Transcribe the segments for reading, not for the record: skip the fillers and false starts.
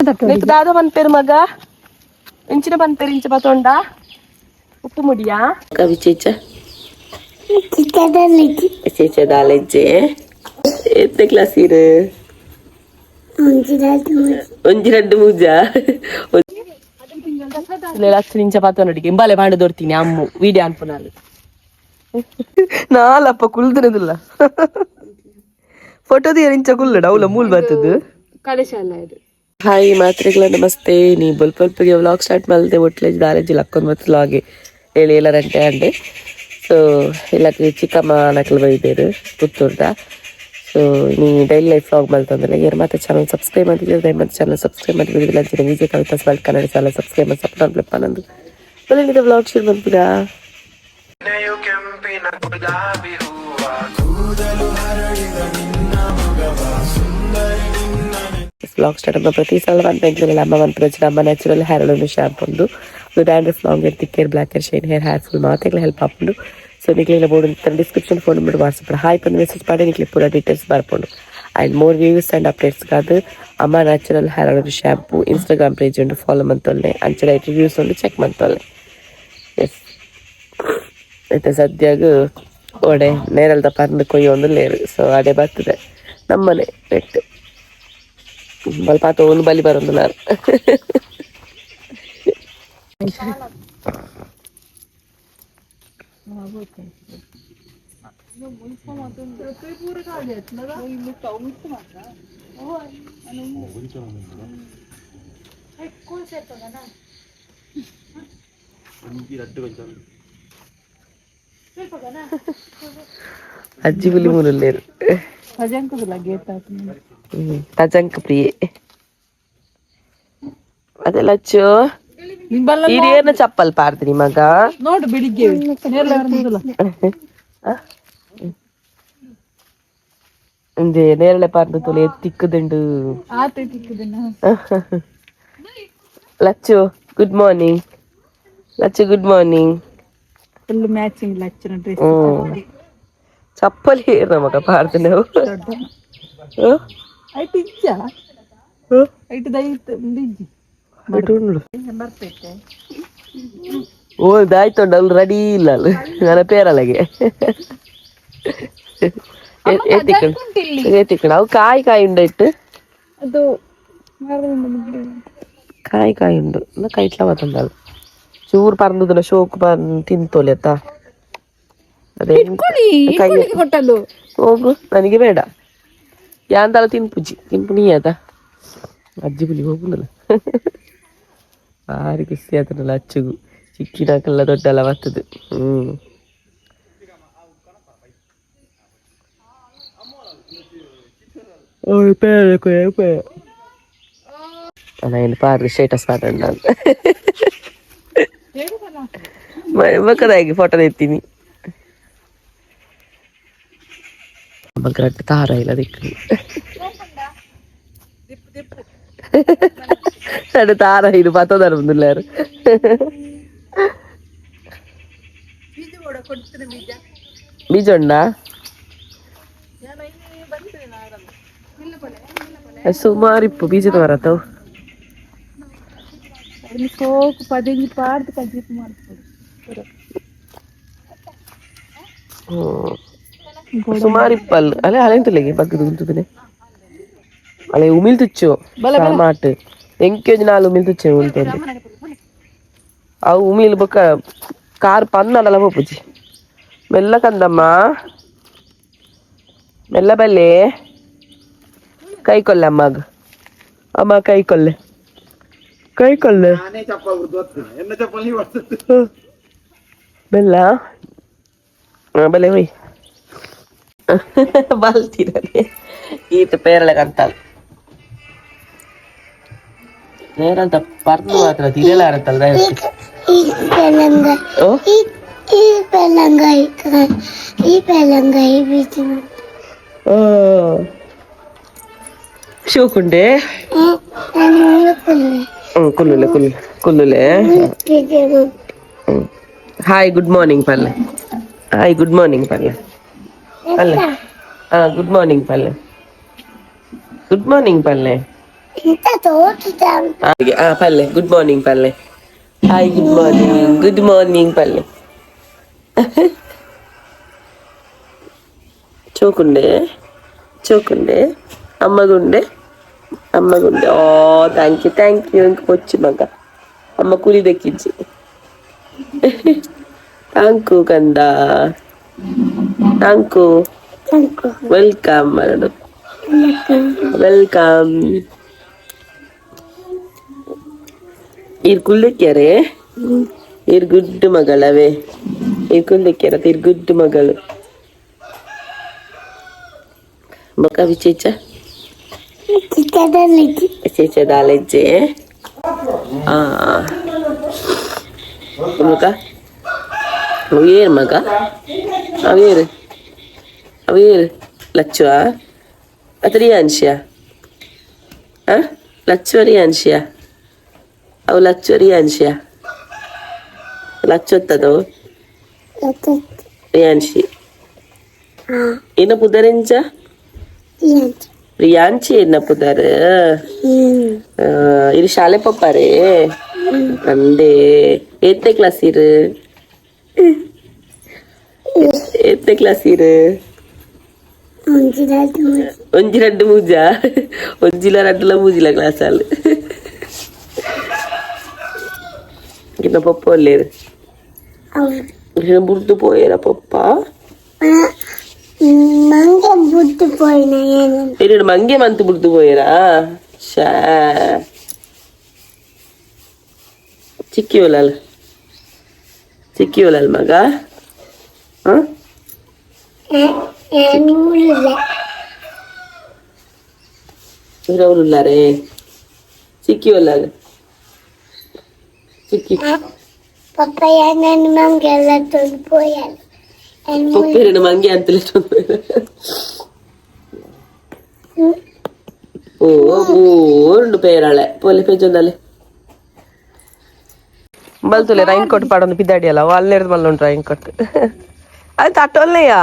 నీకు దాదా మన పేరు మగ ఇంచిన మన పేరు ఇంచ పతోండ ఉప్పు ముడియా కవి చేచా చేచా దాలెజ్జೆ ಎತ್ತ ಕ್ಲಾಸ್ ಇರು ಒಂಜಿ ರಡ್ಡು ಮೂಜ ಲಕ್ಷ ಪತ್ತೊಂದು ಇಂಬಾಲೆ ಬಾಂಡು ದೊರ್ತೀನಿ ಅಮ್ಮು ವಿಡಿಯೋ ಅನ್ಪುನಾಲು ನಾಲಪ್ಪ ಕುಲ್ದಿನದಿಲ್ಲ ಫೋಟೋ ಇಂಚ ಕುಲ್ಲಡ ಅವಳ ಮೂಲ್ ಬರ್ತದ ಕಳೆಶಾಲ ಇದು ಹಾಯ್ ಮಾತ್ರೆಗಳ ನಮಸ್ತೆ ನೀ ಬಲ್ಪಲ್ಪಿಗೆ ವ್ಲಾಗ್ ಸ್ಟಾರ್ಟ್ ಮಾಡಿದೆ ಒಟ್ಲೇಜ್ ದಾರೇಜ್ ಲಕ್ಕೊಂದು ಮತ್ತು ವ್ಲಾಗೆ ಹೇಳಿ ಎಲ್ಲರಂಟೆ ಅಂಡೆ ಸೊ ಇಲ್ಲಕ್ಕೆ ಚಿಕ್ಕಮ್ಮ ನಕಲು ಬೈದೇರು ಪುತ್ತೂರ್ದ ಸೊ ನೀ ಡೈಲಿ ಲೈಫ್ ವ್ಲಾಗ್ ಮಾಡ್ತಂದ್ರೆ ಯಾರು ಮತ್ತೆ ಚಾನಲ್ ಸಬ್ಸ್ಕ್ರೈಬ್ ಮಾಡಿದ್ರೆ ದಯಮಾಡಿ ಚಾನಲ್ ಸಬ್ಸ್ಕ್ರೈಬ್ ಮಾಡಿದ್ರೆ ಅಂಚಿನ Vijaya Kavitha's world Kannada channel subscribe ಮಾಡಿ ಸಪೋರ್ಟ್ ಮಾಡ್ಲಪ್ಪ ನಂದು ಒಳ್ಳೆಗಿದೆ ವ್ಲಾಗ್ ಶುರು ಮಾಡ್ತೀರಾ ವ್ಲಾಗ್ ಸ್ಟಾರ್ಟ್ ಅಮ್ಮ ಪ್ರತಿ ಸಲ ಒಂದು ಅಮ್ಮ ಒಂದು ಪ್ರಚನೆ Amma natural hair oil shampoo ಒಂದು dandruff long hair thick hair black hair shine hair hair full ಮಾತೆಲ್ಲ ಹೆಲ್ಪ್ ಹಾಕೊಂಡು ಸೊ ನಿಕ್ಲಿನ board description phone number WhatsApp hi ಬಂದು ಮೆಸೇಜ್ ಮಾಡಿ ನಿಕ್ಲಿ ಪೂರ ಡೀಟೇಲ್ಸ್ ಬರ್ಕೊಂಡು ಆ್ಯಂಡ್ ಮೋರ್ ವ್ಯೂಸ್ ಆ್ಯಂಡ್ ಅಪ್ಡೇಟ್ಸ್ಗಾದ Amma natural hair oil shampoo Instagram page ಉಂಟು ಫಾಲೋ ಮಂತೊಲ್ಲೆ ಅಂಚೆ ರಿವ್ಯೂಸ್ ಉಂಟು ಚೆಕ್ ಮಂತೊಲ್ಲೆ ಎಸ್ ಆಯ್ತಾ ಸದ್ಯಾಗ ಒಡೆ ನೇರಲ್ದ ಪರ್ದು ಕೊಯ್ಯೊಂದು ಲೇರು ಸೊ ಅದೇ ಬರ್ತದೆ ನಮ್ಮನೆ ನೆಟ್ಟು ಬಲ್ಪಾತ ಒಂದು ಬಲಿ ಬರೋದು ನಾನು ಅಜ್ಜಿ ಹುಲಿ ಮೂಲಲ್ಲೇರು ತಜಂಕ ಪ್ರಿಯೆ ಅದೆಲ್ಲ ಹಚ್ಚು ಹಿರಿಯರ್ನ ಚಪ್ಪಲ್ ಪಾರ್ತೀನಿ ಮಗ ನೋಡು ಬೆಳಿಗ್ಗೆ ನೇರಳೆ ಪಾರ್ದು ತೊಲೆ ತಿಕ್ಕದುಂಡು Lachchu good morning Lachchu good morning full matching ಲಚ್ಚನ ಡ್ರೆಸ್ ಚಪ್ಪಲ್ ಹೇರ ಮಗ ಪಾರ್ದು ನಾವು ಓ ದಾಯ್ತೊಂಡು ಅಲ್ಲಿ ರೆಡಿ ಇಲ್ಲ ಅಲ್ಲ ನನ್ನ ಪೇರಲ್ಲಗೆ ಏತಿಕ್ಕಣ ಅವು ಕಾಯಿ ಕಾಯಿ ಉಂಡ ಇಟ್ಟು ಅದು ಕಾಯಿ ಕಾಯಿ ಉಂಡು ಕೈ ಇಟ್ಲ ಬತ್ತಂದಲ್ಲ ಚೂರು ಪರ್ದದಲ್ಲ ಶೋಕು ತಿಂತೋಲಿ ಅತ್ತ ಅದೇ ಹೋಗು ನನಗೆ ಬೇಡ ಯಾಂದಲ್ಲ ತಿನ್ಪುಜಿ ತಿನ್ಪು ನೀ ಅದ ಅಜ್ಜಿ ಬುಲಿ ಹೋಗುದಲ್ಲ ಭಾರಿ ಖುಷಿ ಆತನಲ್ಲ ಅಚ್ಚುಗು ಚಿಕ್ಕಿನಕಲ್ಲ ದೊಡ್ಡಲ್ಲ ಬರ್ತದೆ ನಾನು ಪಾರ್ರಿ ಸ್ಟೇಟಸ್ ಮಾಡೋಣ ನಾನು ಮಕ್ಕದಾಗಿ ಫೋಟೋ ಎತ್ತೀನಿ ಮಗ್ರಟ್ಟು ತಾರ ಇಲ್ಲ ದಿಕ್ಕು ada taruh hidup atau taruh bentar ler. Bijonda. ಸುಮಾರು ಇಪ್ಪು ಬೀಜದ ಮರ ತಾವು ಸೋಕು ಪದಗಿ ಪಾರ್ದು ಕಜ್ಜಿಪ್ ಮಾಡ್ತಾರೆ ಸುಮಾರು ಇಪ್ಪಲ್ ಅಲ್ಲೇ ಅಲೆಂತಲೆಗೆ ಬಗ್ಗದು ಉಂಟುದನೆ ಅಲ್ಲೇ ಉಮಿಲ್ ತುಚ್ಚು ಮಾಟ್ ಎಂಕೇಜ್ ನಾಲ್ ಉಮಿಲ್ ತುಚ್ಚು ಉಂಟು ಅವು ಉಮಿಲ್ ಬೊಕ್ಕ ಕಾರ್ ಪನ್ನಡಲ ಪೋಪುಜಿ ಮೆಲ್ಲ ಕಂದಮ್ಮ ಮೆಲ್ಲ ಬಲ್ಲೆ ಕೈ ಕೊಲ್ಲೆ ಅಮ್ಮಗ ಅಮ್ಮ ಕೈ ಕೊಲ್ಲೆ ಕೈ ಕೊಲ್ಲೆ ಬೆಲ್ಲ ಬಲ್ಲೆ ಹೋಯ್ ಬಾಲ್ತಿರನೆ ಈತ ಪೇರಳೆ ಕಂತಾಲ್ ನೇರಂತ ಪರ್ದು ಮಾತ್ರ ತಿರಲಾರತ್ತಲ್ಲ ಶೋಕುಂಡೆ ಕುಲ್ಲುಲೆ ಕುಲ್ಲುಲೆ ಹಾಯ್ ಗುಡ್ ಮಾರ್ನಿಂಗ್ ಪಲ್ಲೆ ಹಾಯ್ ಗುಡ್ ಮಾರ್ನಿಂಗ್ ಪಲ್ಲೆ ಪಲ್ಲೆ ಗುಡ್ ಮಾರ್ನಿಂಗ್ ಪಲ್ಲೆ ಗುಡ್ ಮಾರ್ನಿಂಗ್ ಪಲ್ಲೆ ಹಾಗೆ ಪಲ್ಲೆ ಗುಡ್ ಮಾರ್ನಿಂಗ್ ಪಲ್ಲೆ. ಹಾಯ್ ಗುಡ್ ಮಾರ್ನಿಂಗ್ ಪಲ್ಲೆ. చోకుండే అమ్మగుండే ఓ థ్యాంక్ యూ ఇంక వచ్చి మగ అమ్మ కూలి దక్కించి థ్యాంక్ యూ కంద థ్యాంక్ యూ వెల్కమ్ అన్నాడు. వెల్కమ్ ಇರ್ ಕುಲ್ದಕ್ಕ್ಯಾರೆ ಇರ್ ಗುಡ್ ಮಗಳವೇ ಇರ್ ಕುಲ್ದಕ್ಕ್ಯಾರ ಇರ್ ಗುಡ್ ಮಗಳು ಮಕ ವಿಚೇಚ ದಾಲೆಜ್ಜೆ ಮಗ ಅವೇರು ಮಗ ಅವೇರು ಲಚ್ಚುವ ಅಥವಾ ರಿಯಾನ್ಶಿಯ ಲಚ್ಚುವ ರಿಯಾನ್ಶಿಯ ಅವು ಲಚ್ಚುವ ರಿಯಾನ್ಶಿಯ ಲಚ್ಚೊತ್ತದವು ರಿಯಾನ್ಶಿ ಏನ ಪುದರೆಂಚ ಪ್ರಿಯಾಂಚಿ ಎನ್ನ ಪುದರ್ ಇರು ಶಾಲೆ ಪಪ್ಪಾರೇ ಅಂದೆ ಏತ್ನೇ ಕ್ಲಾಸ್ ಇರು ಒಂಜಿ ರಡ್ಡು ಮೂಜ ಒಂಜಿಲ ರಡ್ಡುಲ ಮೂಜಿಲ ಕ್ಲಾಸ್ ಅಲ್ಲಿ ಕಿನ್ನ ಪಪ್ಪ ಒಲ್ಲೇರು ಬುಡ್ದು ಪೋಯರ ಪಪ್ಪ ಎರಡು ಮಂಗೆ ಮಂತು ಬುಡ್ದು ಪೋಯರಾ ಚಿಕ್ಕಿ ಒಲಲ್ ಮಗ ಇರವ್ರುಲ್ಲಾರೆ ಚಿಕ್ಕಿ ಒಲಲ್ ಚಿಕ್ಕಿ ಪಪ್ಪೇರನ್ನು ಮಂಗೆ ಅಂತಲೇ ಓ ಪೇರಾಳೆ ಪೋಲೆ ಪೇಜೊಂದಲೆ ಬಲ್ತುಲೆ ರೈನ್ ಕೋಟ್ ಪಾಡೊಂದು ಪಿದ್ದಾಡಿ ಅಲ್ಲ ಅಲ್ಲೇರ್ದು ಮಲ್ಲ ಉಂಟು ರೈನ್ ಕೋಟ್ ಅದು ತಟ್ಟೊಲ್ಲೆಯ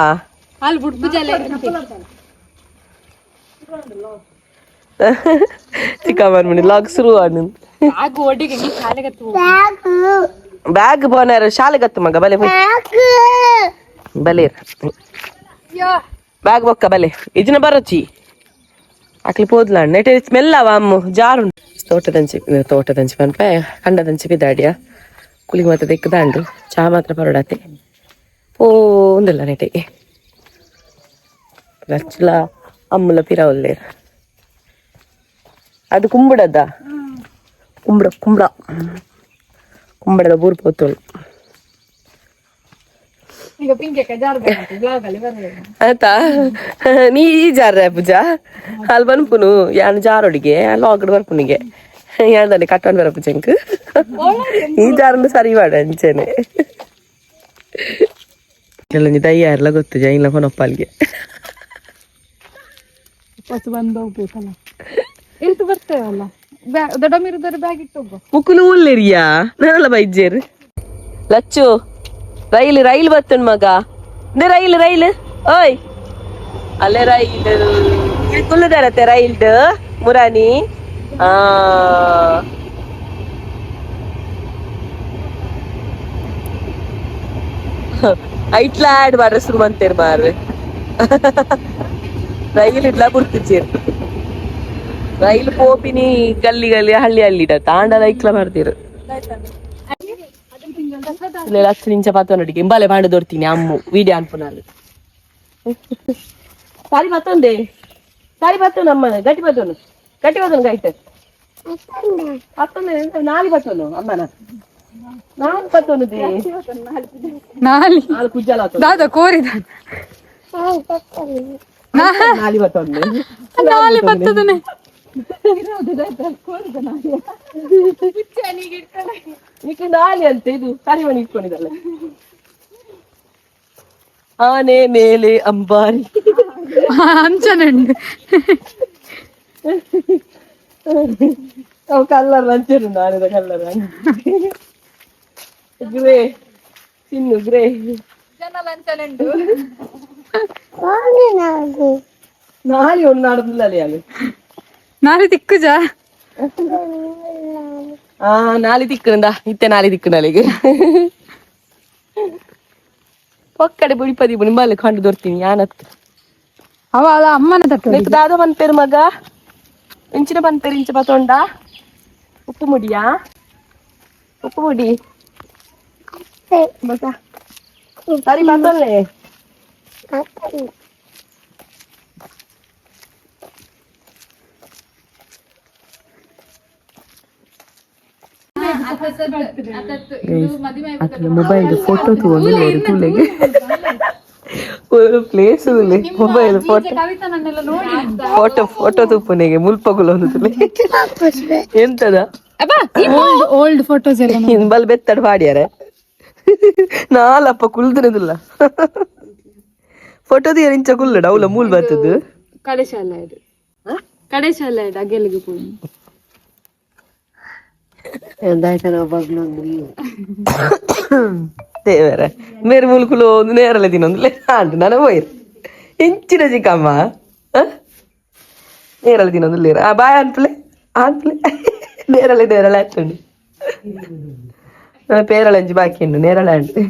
ಚಿಕ್ಕಮ್ಮನ ಮನೆ ಲಾಗ್ ಶುರು ಆಡು ಬ್ಯಾಗ್ ಬೋನಾರ ಶಾಲೆಗತ್ತು ಮಗ ಬಲೆ ಬಲೆ ಬ್ಯಾಗ್ ಬೊಕ್ಕ ಬಲೆ ಇಜಿನ ಬರಚಿ ಅಕ್ಲಿ ಪೋದ್ಲ ನೆಟ್ ಸ್ಮೆಲ್ ಅವ ಅಮ್ಮ ಜಾರು ತೋಟದಂಚಿ ಪನ್ಪ ಕಂಡದಂಚಿ ಬಿದ್ದಾಡಿಯ ಕುಲಿಗೆ ಮಾತ್ರ ತೆಕ್ಕದಾಂಡು ಚಾ ಮಾತ್ರ ಪರೋಡಾತೆ ಪೋಂದಿಲ್ಲ ನೆಟಿಗೆ ರಚ್ಚಲ ಅಮ್ಮಲ ಪಿರವಲ್ಲೇರು ಅದು ಕುಂಬುಡದ ಕುಂಬಳದ ಬೂರು ಪೋತೋಳು ಆಯ್ತಾ ನೀ ಈ ಜಾರ ಪೂಜಾ ಅಲ್ಲಿ ಬನ್ಪುನು ಯಾನು ಜಾರೊಡಿಗೆ ಲಾಗಡ್ ಬರ್ಪುನಿಗೆ ಯಾನ್ದಲ್ಲಿ ಕಟ್ಟೊಂಡು ಬರ ಪೂಜಂಕ್ ಈ ಜಾರನ್ನು ಸರಿ ಮಾಡ ಅಂಚೆನೆ ಕೆಲವೊಂದು ದಯ್ಯ ಎಲ್ಲ ಗೊತ್ತು ಜೈನ್ಲ ಕೊನಪ್ಪಲ್ಗೆ ಬಂದು ಹೋಗ್ಬೇಕಲ್ಲ ಇಲ್ತು ಬರ್ತೇವಲ್ಲ ದೊಡ್ಡ ಮೀರಿದ್ರೆ ಬ್ಯಾಗ್ ಇಟ್ಟು ಹೋಗು ಮುಕ್ಕುಲು ಉಲ್ಲೇರಿಯಾ ನಾನಲ್ಲ ಬೈಜೇರು ಲಚ್ಚು ರೈಲ್ ಬರ್ತುನ್ ಮಗ ರೈಲ್ ಓಯ್ ಅಲ್ಲೇ ರೈಲ್ ಕುಲ್ಲದಾರತ್ತೆ ರೈಲ್ಡ್ ಮುರಾನಿ ಐಟ್ಲ ಆಡ್ ಮಾಡ್ರೆ ಶುರು ಅಂತೇರ್ ಮಾರ್ರೆ ರೈಲ್ ಇಡ್ಲಾ ಬಿಡ್ತಿದ್ದೀರ್ ರೈಲ್ ಪೋಪಿನಿ ಗಲ್ಲಿ ಹಳ್ಳಿ ತಾಂಡದ ಐಕ್ಲ ಮಾಡ್ತೀರು ಲಕ್ಷ ನಿಂಚ ಪಾತ್ರ ನೋಡಿ ಇಂಬಾಲೆ ಮಾಡಿ ದೊಡ್ತೀನಿ ಅಮ್ಮು ವಿಡಿಯೋ ಅನ್ಪುನಾಲು ಸಾರಿ ಬತ್ತೊಂದು ಅಮ್ಮನ ಗಟ್ಟಿ ಬತ್ತೋನು ಗೈಟ್ ಹತ್ತೊಂದು ನಾಲಿ ಬತ್ತೋನು ಅಮ್ಮನ ನಾಲ್ಕು ಬತ್ತೋನು ನಾಲ್ ಕುಜ್ಜಲ ದಾದ ಕೋರಿದ ನಾಲಿ ಬತ್ತೊಂದು ನಾಲಿ ಬತ್ತದನೆ ನಾಲಿ ಅಂತ ಇದು ಕರಿಮಣಿ ಇಟ್ಕೊಂಡಿದ್ದಲ್ಲ ಆನೆ ಮೇಲೆ ಅಂಬಾರಿ ಅಂಚನುಂಡು ಅವು ಕಲ್ಲರ್ ಅಂಚರು ನಾನಿದ ಕಲ್ಲರ್ ಗ್ರೇ ತಿನ್ನು ಗ್ರೇ ಜನಲ್ ಅಂಚನುಂಡು ನಾಲಿ ಒಂದು ನಾಡುದಿಲ್ಲ ಅಲ್ಲಿ ನಾಳೆ ತಿಕ್ಕುಜ ನಾಳೆ ತಿಕ್ಕಂದ ಇತ್ತೆ ನಾಳೆ ತಿಕ್ಕನಲ್ಲಿಗೆ ಒಕ್ಕಡೆ ಬುಡಿಪದಿ ನಿಮ್ಮಲ್ಲಿ ಕಂಡು ದೊರ್ತೀನಿ ಯಾನತ್ತು ಅವ ಅಲ್ಲ ಅಮ್ಮನ ತಕ್ಕ ದಾದ ಬಂದ್ಪೇರು ಮಗ ಇಂಚಿನ ಬಂದ್ಪೇರು ಇಂಚ ಬತ್ತೊಂಡ ಉಪ್ಪು ಮುಡಿಯಾ ಉಪ್ಪು ಮುಡಿ ಮಗ ಸರಿ ಬತ್ತೊಲ್ಲೆ ಮೊಬೈಲ್ ಫೋಟೋ ತಗೊಂಡು ತುಲೆಗೆ ಪ್ಲೇಸ್ ಮೊಬೈಲ್ ಫೋಟೋ ತುಪ್ಪನೆಗೆ ಮುಲ್ಪಗುಲು ಒಂದು ತುಲೆ ಎಂತದ ಓಲ್ಡ್ ಫೋಟೋಸ್ ಎಲ್ಲ ಬಲ್ ಬೆತ್ತಡ ಪಾಡ್ಯಾರ ನಾಲಪ್ಪ ಕುಲ್ದನದಿಲ್ಲ ಫೋಟೋ ದಿಯ ಇಂಚ ಕುಲ್ಲಡ ಅವಳ ಮೂಲ್ ಬರ್ತದ ಕಡೆಶಾಲ ಇದು ಕಡೆಶಾಲ ಇದು ಅಗೆಲಿಗೆ ಹೋಗಿ ದೇವರ ಮೇರೆ ಮುಲ್ಕುಲು ಒಂದು ನೇರಳೆ ತಿನ್ನೊಂದು ಆಂಟು ನಾನು ಹೋಯ್ರು ಇಂಚಿನ ಚಿಕ್ಕಮ್ಮ ನೇರಳೆ ತಿನ್ನೊಂದು ಲೇರ ಆ ಬಾಯ್ ಅನ್ಪಲೆ ನೇರಳೆ ಹಾಕೊಂಡು ಪೇರಳೆ ಅಂಜಿ ಬಾಕಿ ಉಂಡು ನೇರಳೆ ಅಂಟು